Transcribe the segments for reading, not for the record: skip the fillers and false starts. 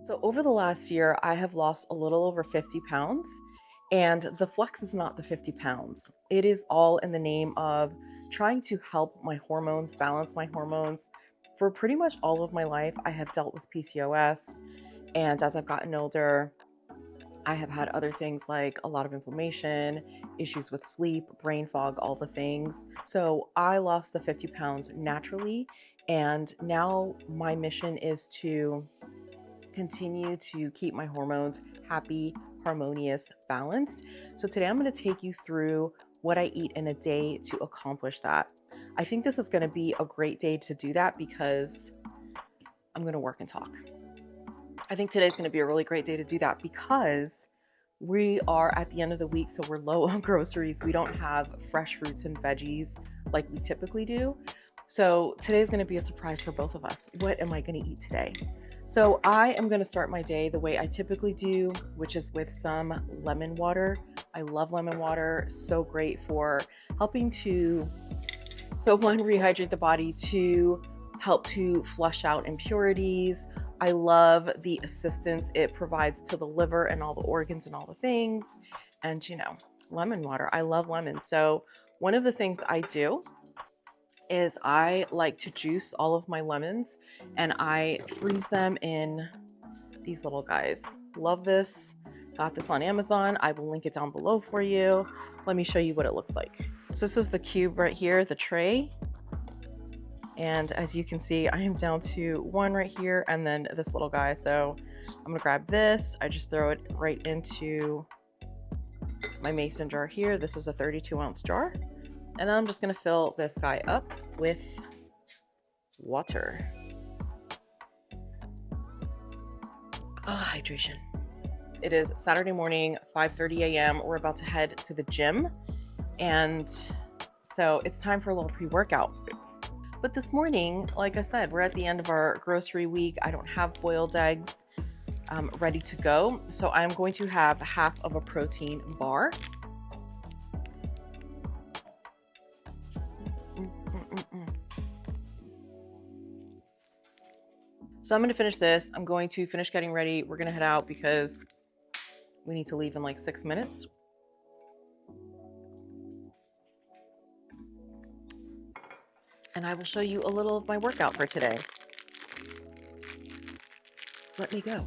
So over the last year, I have lost a little over 50 pounds, and the flex is not the 50 pounds. It is all in the name of trying to help my hormones, balance my hormones. For pretty much all of my life, I have dealt with PCOS, and as I've gotten older, I have had other things like a lot of inflammation, issues with sleep, brain fog, all the things. So I lost the 50 pounds naturally, and now my mission is to continue to keep my hormones happy, harmonious, balanced. So today I'm going to take you through what I eat in a day to accomplish that. I think this is going to be a great day to do that because I'm going to work and talk. I think today's going to be a really great day to do that because we are at the end of the week, so we're low on groceries. We don't have fresh fruits and veggies like we typically do. So today's going to be a surprise for both of us. What am I going to eat today? So I am going to start my day the way I typically do, which is with some lemon water. I love lemon water. So great for helping to, one, rehydrate the body, two, help to flush out impurities. I love the assistance it provides to the liver and all the organs and all the things. And lemon water. I love lemon. So one of the things I do is I like to juice all of my lemons and I freeze them in these little guys. Love this. Got this on Amazon. I will link it down below for you. Let me show you what it looks like. So this is the cube right here, the tray. And as you can see, I am down to one right here and then this little guy. So I'm gonna grab this. I just throw it right into my mason jar here. This is a 32-ounce jar. And then I'm just gonna fill this guy up with water. Hydration. It is Saturday morning, 5:30 a.m. We're about to head to the gym. And so it's time for a little pre-workout. But this morning, like I said, we're at the end of our grocery week. I don't have boiled eggs ready to go. So I'm going to have half of a protein bar. So I'm going to finish this. I'm going to finish getting ready. We're going to head out because we need to leave in like 6 minutes. And I will show you a little of my workout for today. Let me go.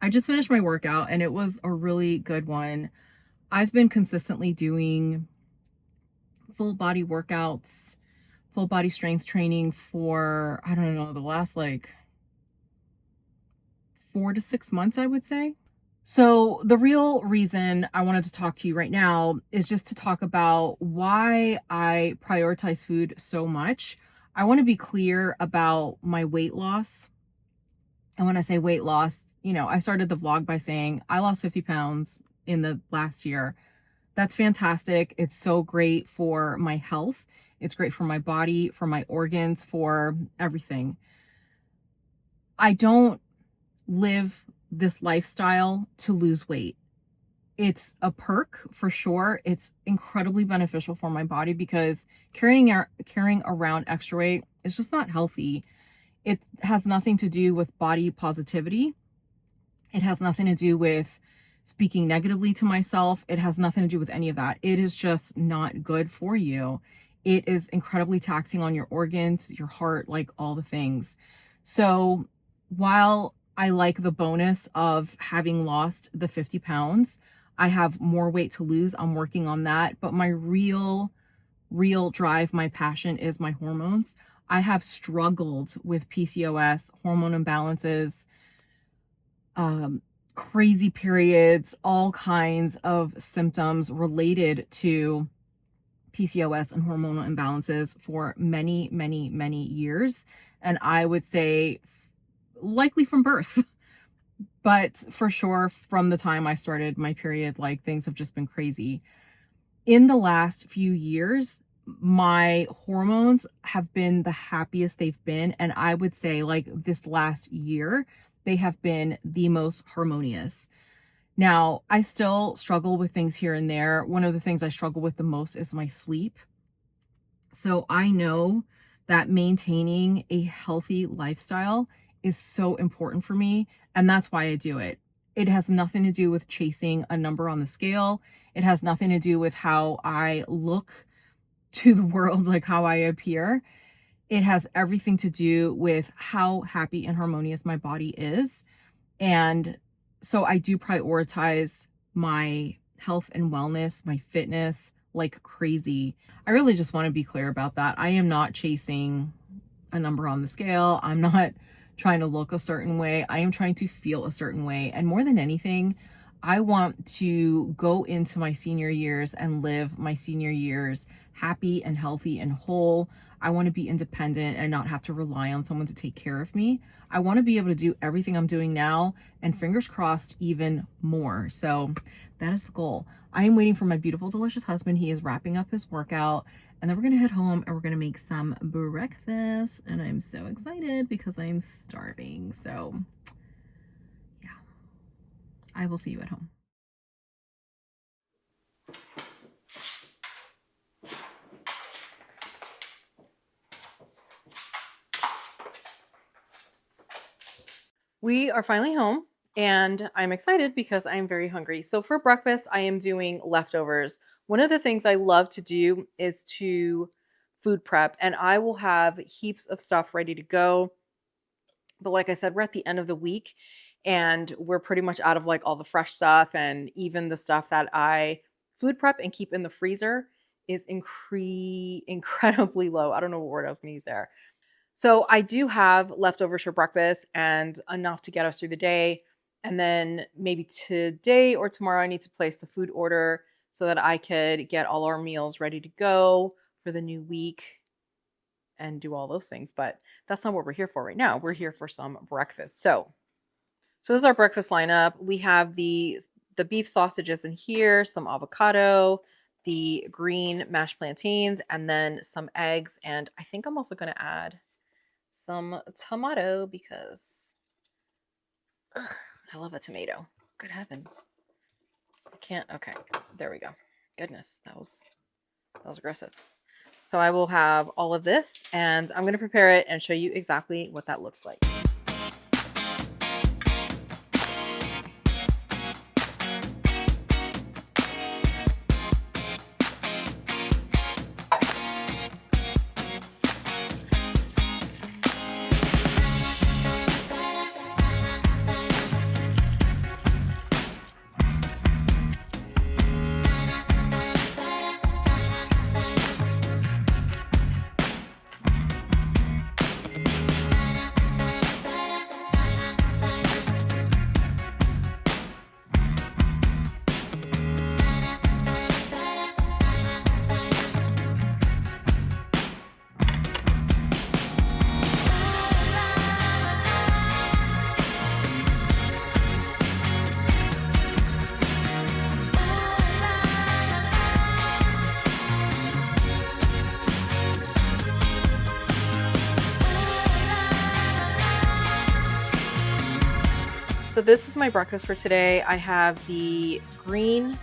I just finished my workout and it was a really good one. I've been consistently doing full body workouts, full body strength training for, I don't know, the last like 4 to 6 months, I would say. So the real reason I wanted to talk to you right now is just to talk about why I prioritize food so much. I want to be clear about my weight loss. And when I say weight loss, I started the vlog by saying I lost 50 pounds in the last year. That's fantastic. It's so great for my health. It's great for my body, for my organs, for everything. I don't live this lifestyle to lose weight. It's a perk for sure. It's incredibly beneficial for my body because carrying around extra weight is just not healthy. It has nothing to do with body positivity. It has nothing to do with speaking negatively to myself. It has nothing to do with any of that. It is just not good for you. it is incredibly taxing on your organs, your heart, like all the things. So while I like the bonus of having lost the 50 pounds, I have more weight to lose. I'm working on that. But my real drive, my passion is my hormones. I have struggled with PCOS, hormone imbalances, crazy periods, all kinds of symptoms related to PCOS and hormonal imbalances for many, many, many years. And I would say likely from birth, but for sure from the time I started my period, like things have just been crazy. In the last few years, my hormones have been the happiest they've been. And I would say, like, this last year, they have been the most harmonious. Now, I still struggle with things here and there. One of the things I struggle with the most is my sleep. So I know that maintaining a healthy lifestyle is so important for me, and that's why I do it. It has nothing to do with chasing a number on the scale. It has nothing to do with how I look to the world, like how I appear. It has everything to do with how happy and harmonious my body is. And so I do prioritize my health and wellness, my fitness like crazy. I really just want to be clear about that. I am not chasing a number on the scale. I'm not trying to look a certain way. I am trying to feel a certain way. And more than anything, I want to go into my senior years and live my senior years happy and healthy and whole. I want to be independent and not have to rely on someone to take care of me. I want to be able to do everything I'm doing now, and fingers crossed, even more. So that is the goal. I am waiting for my beautiful, delicious husband. He is wrapping up his workout, and then we're going to head home and we're going to make some breakfast. And I'm so excited because I'm starving. So yeah, I will see you at home. We are finally home and I'm excited because I'm very hungry. So for breakfast, I am doing leftovers. One of the things I love to do is to food prep, and I will have heaps of stuff ready to go. But like I said, we're at the end of the week and we're pretty much out of like all the fresh stuff, and even the stuff that I food prep and keep in the freezer is incredibly low. I don't know what word I was going to use there. So I do have leftovers for breakfast and enough to get us through the day. And then maybe today or tomorrow, I need to place the food order so that I could get all our meals ready to go for the new week and do all those things. But that's not what we're here for right now. We're here for some breakfast. So this is our breakfast lineup. We have the beef sausages in here, some avocado, the green mashed plantains, and then some eggs. And I think I'm also going to add some tomato because I love a tomato. Good heavens. I can't. Okay, there we go. Goodness, that was aggressive. So I will have all of this and I'm going to prepare it and show you exactly what that looks like. So this is my breakfast for today. I have the green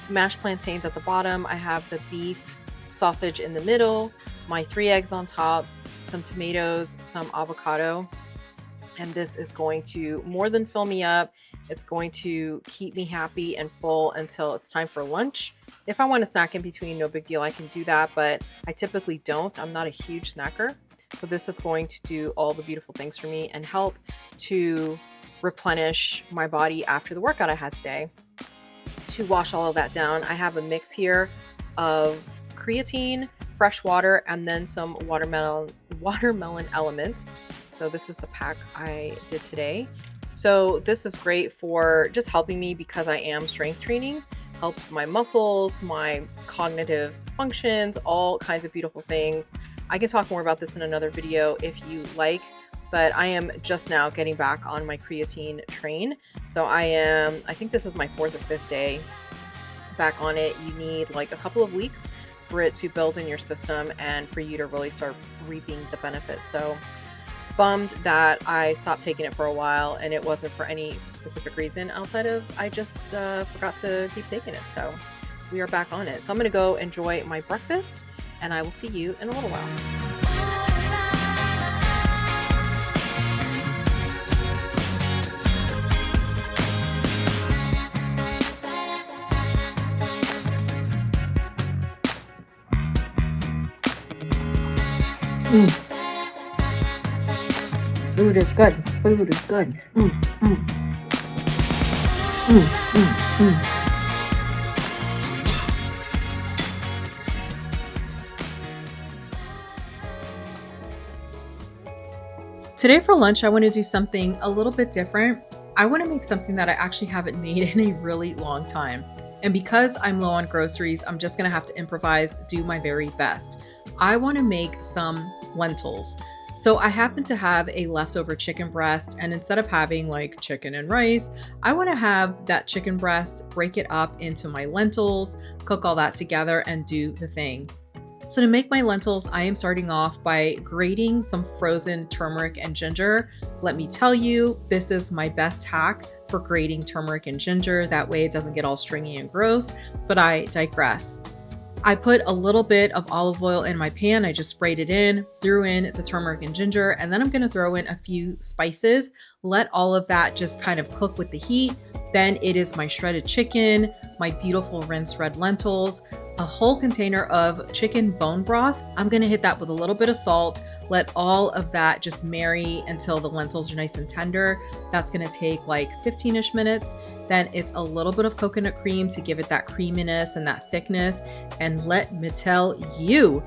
mashed plantains at the bottom. I have the beef sausage in the middle, my 3 eggs on top, some tomatoes, some avocado. And this is going to more than fill me up. It's going to keep me happy and full until it's time for lunch. If I want to snack in between, no big deal, I can do that, but I typically don't. I'm not a huge snacker. So this is going to do all the beautiful things for me and help to replenish my body after the workout I had today. To wash all of that down, I have a mix here of creatine, fresh water, and then some watermelon element. So this is the pack I did today. So this is great for just helping me because I am strength training. Helps my muscles, my cognitive functions, all kinds of beautiful things. I can talk more about this in another video if you like, but I am just now getting back on my creatine train. So I think this is my 4th or 5th day back on it. You need like a couple of weeks for it to build in your system and for you to really start reaping the benefits. So bummed that I stopped taking it for a while, and it wasn't for any specific reason outside of I just forgot to keep taking it. So we are back on it. So I'm going to go enjoy my breakfast, and I will see you in a little while. Food is good. Food is good. Today for lunch, I want to do something a little bit different. I want to make something that I actually haven't made in a really long time. And because I'm low on groceries, I'm just going to have to improvise, do my very best. I want to make some lentils. So I happen to have a leftover chicken breast, and instead of having like chicken and rice, I want to have that chicken breast, break it up into my lentils, cook all that together and do the thing. So to make my lentils, I am starting off by grating some frozen turmeric and ginger. Let me tell you, this is my best hack for grating turmeric and ginger. That way it doesn't get all stringy and gross, but I digress. I put a little bit of olive oil in my pan. I just sprayed it in, threw in the turmeric and ginger, and then I'm going to throw in a few spices. Let all of that just kind of cook with the heat. Then it is my shredded chicken, my beautiful rinsed red lentils, a whole container of chicken bone broth. I'm going to hit that with a little bit of salt. Let all of that just marry until the lentils are nice and tender. That's going to take like 15-ish minutes. Then it's a little bit of coconut cream to give it that creaminess and that thickness. And let me tell you,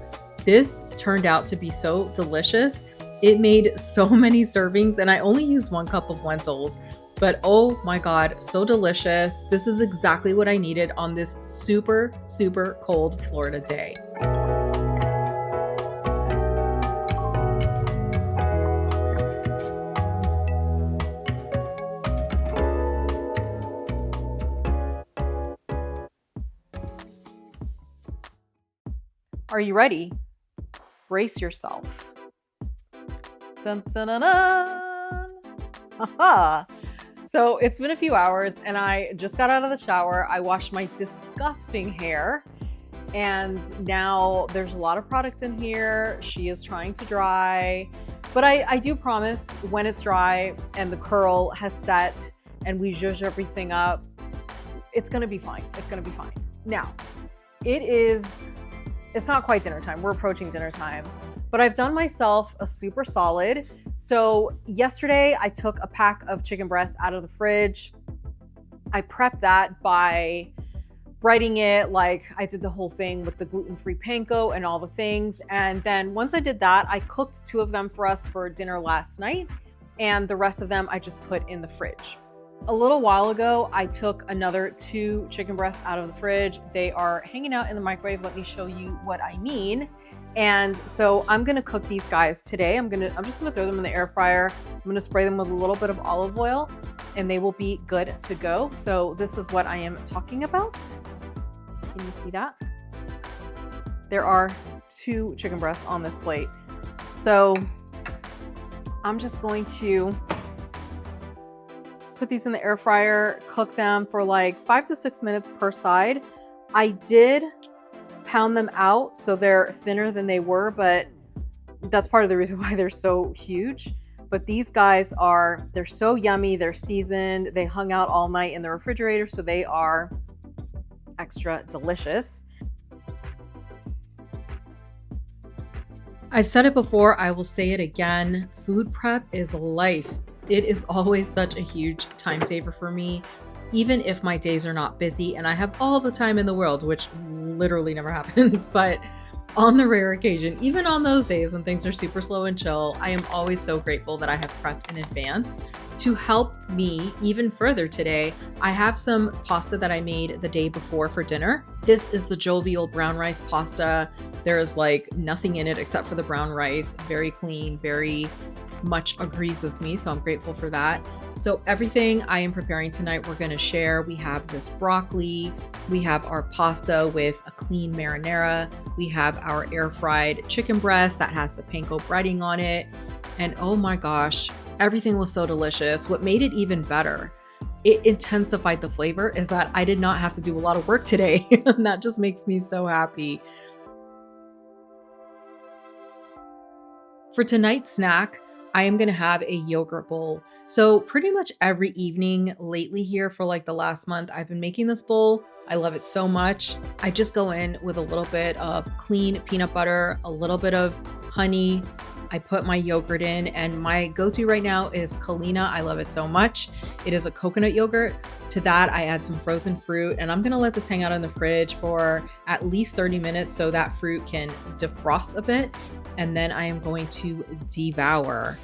this turned out to be so delicious. It made so many servings, and I only used 1 cup of lentils. But oh my God, so delicious. This is exactly what I needed on this super, super cold Florida day. Are you ready? Brace yourself. Dun, dun, dun, dun. Aha! So it's been a few hours and I just got out of the shower. I washed my disgusting hair and now there's a lot of product in here. She is trying to dry, but I do promise when it's dry and the curl has set and we zhuzh everything up, it's gonna be fine. It's gonna be fine. Now, it's not quite dinner time. We're approaching dinner time, but I've done myself a super solid. So yesterday I took a pack of chicken breasts out of the fridge. I prepped that by breading it, like I did the whole thing with the gluten-free panko and all the things. And then once I did that, I cooked 2 of them for us for dinner last night. And the rest of them I just put in the fridge. A little while ago, I took another 2 chicken breasts out of the fridge. They are hanging out in the microwave. Let me show you what I mean. And so I'm gonna cook these guys today. I'm just gonna throw them in the air fryer. I'm gonna spray them with a little bit of olive oil and they will be good to go. So this is what I am talking about. Can you see that? There are 2 chicken breasts on this plate. So I'm just going to put these in the air fryer, cook them for like 5 to 6 minutes per side. I did pound them out so they're thinner than they were, but that's part of the reason why they're so huge. But these guys they're so yummy. They're seasoned. They hung out all night in the refrigerator, so they are extra delicious. I've said it before, I will say it again. Food prep is life. It is always such a huge time saver for me, even if my days are not busy and I have all the time in the world, which literally never happens. But on the rare occasion, even on those days when things are super slow and chill, I am always so grateful that I have prepped in advance. To help me even further today, I have some pasta that I made the day before for dinner. This is the jovial brown rice pasta. There's like nothing in it except for the brown rice. Very clean, very much agrees with me, so I'm grateful for that. So everything I am preparing tonight, we're gonna share. We have this broccoli, we have our pasta with a clean marinara, we have our air fried chicken breast that has the panko breading on it, and oh my gosh, everything was so delicious. What made it even better, it intensified the flavor, is that I did not have to do a lot of work today. And that just makes me so happy. For tonight's snack, I am gonna have a yogurt bowl. So pretty much every evening lately here for like the last month, I've been making this bowl. I love it so much. I just go in with a little bit of clean peanut butter, a little bit of honey. I put my yogurt in, and my go-to right now is Kalina. I love it so much. It is a coconut yogurt. To that, I add some frozen fruit, and I'm gonna let this hang out in the fridge for at least 30 minutes so that fruit can defrost a bit. And then I am going to devour.